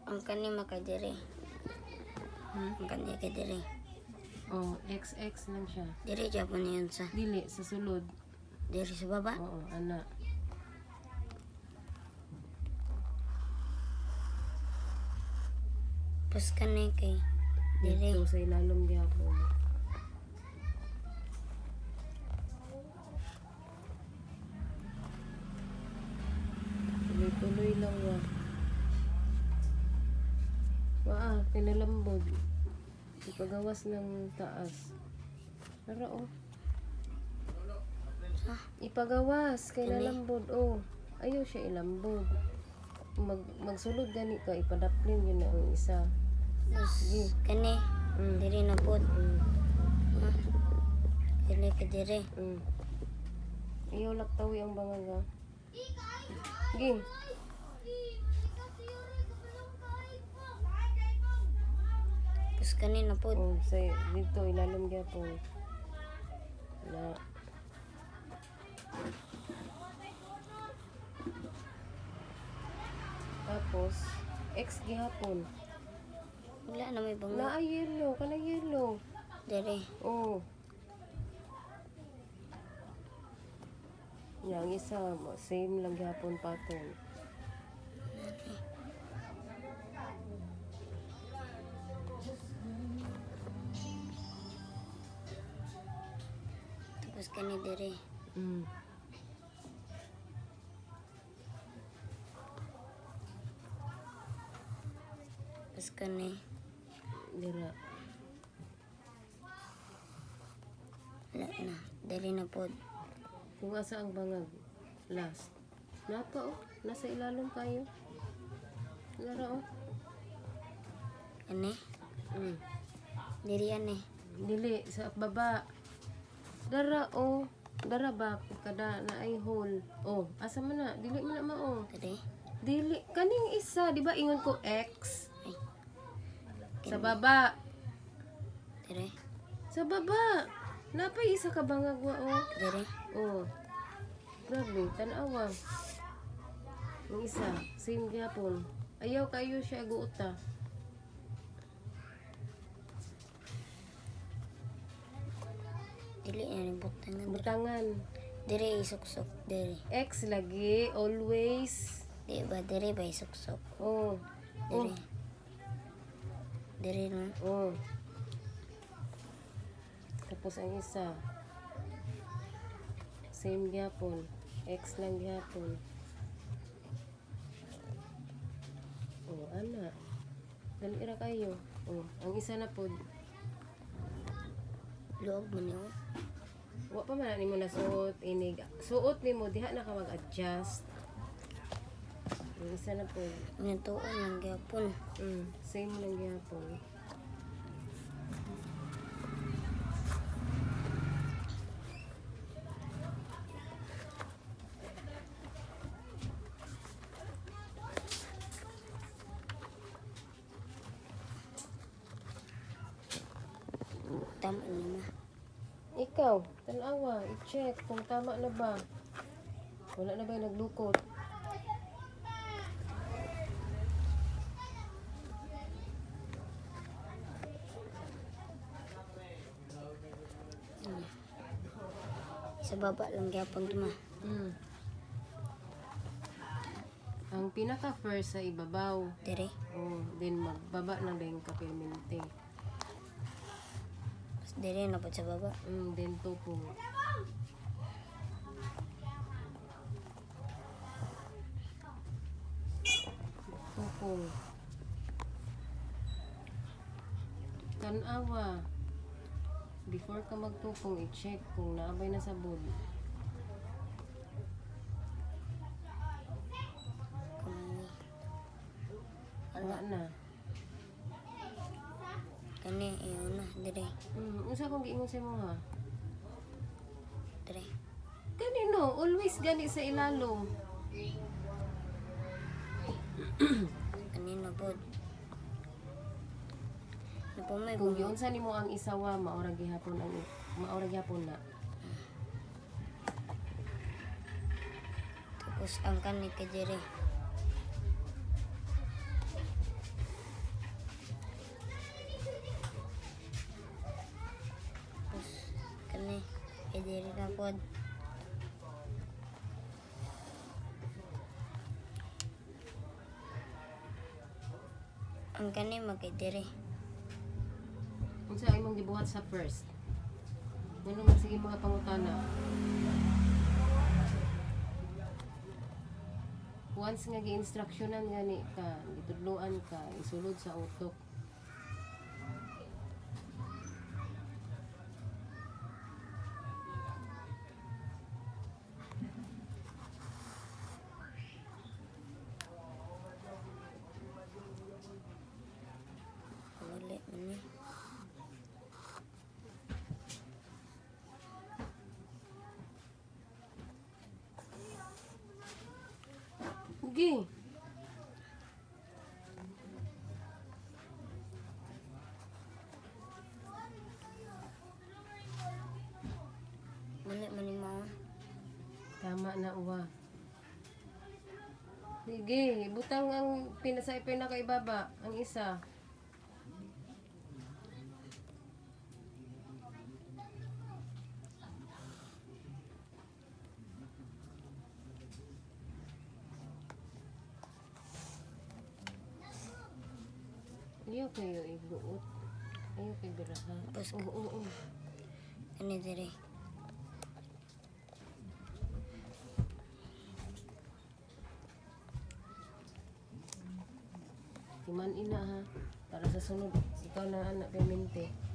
Ang kani makadiri. Ang kani kadiri. Oh, XX lang siya. Diri Japon yun sa. Dili, sa sulod. Diri sa baba. Oo, ana. Pas kani kay diri. Dito sa ilalom gyapon. Tuloy-tuloy lang wa. Kinalambog. Ipagawas ng taas. Tara oh. Ipagawas, kinalambog oh. Ayaw siya ilambog. Magsulod gani ka, ipadaplin yun na ang isa. Sige. Kani. Diri na pod. Dili kadiri. Ayaw laktawi ang bangaga. Sige. Pas kani na pod. Oh, sa dito ilalom gyapon. Na. Tapos X gihapon. Wala na may bango. Na yellow, kana yellow. Diri. Oh. Yang isa same lang gihapon pattern. Tapos kani diri. Pas kani. Dira. Wala na. Diri na pod. Kung asa ang bangag last. Napa oh, nasa ilalom kayo. Dara oh. Kani. Diri ani. Dili sa baba. Dara oh. Dara ba kada na ay hole. Oh, asa man na? Dili man na mao. Diri. Dili kaning isa, di ba ingon ko X? Ay. Sa baba. Diri. Sa baba. Napay isa ka bangag wa oh. Diri. Oh. Grabe, tanawa. Yung isa, same gyapon. Ayaw kayo siya guuta. Dili na rin butangan. Butangan. Diri isuksok. Diri. X lagi, always. Di ba? Diri ba isuksok? Oh. Diri. Diri no? Oh. Tapos ang isa. Same gyapon. X lang gyapon. Oh, ana. Dali ra kayo. Oh, ang isa na pod. Luog mo niyo. Wa pa man nimo nasuot inig. Suot nimo diha na ka mag-adjust. Ang isa na pod. Minatuon lang gyapon. Same lang gyapon. Tama naman. Ikaw, tanawa, i-check kung tama na ba. Wala na ba yung naglukot? Sa baba lang gyapon tuma. Ang pinaka first sa ibabaw. Diri. Oh, then magbaba na din kapilmente. Diri na pod sa baba. Then tupong. Tupong. Tanawa. Before ka magtupong, i-check kung naabay na sa bod. Wala na. Kani iyo na diri. Unsa kong giingon sa mo ha? Diri. Kanino, always gani sa ilalom. Kanino pod. Napumay Kung bungo. yun sa nimo ang isawa, maura gihapon na. Tapos ang kani kay diri. pod. Ang kani magkidiri. Unsa imong gibuhat sa first? Ano man sige mga pangutana? Once nga gi-instructionan gani ka, gitudloan ka, isulod sa utok. Wala man ni. Ugi. Wala man ni mao. Tama na uwa. Sige, butang ang pinakaibaba, ang isa. Ayaw kayo ibuot. Ayaw kayo biraha. Tapos Oo. kani diri. Timan ina ha. Para sa sunod, ikaw na anak kay mente.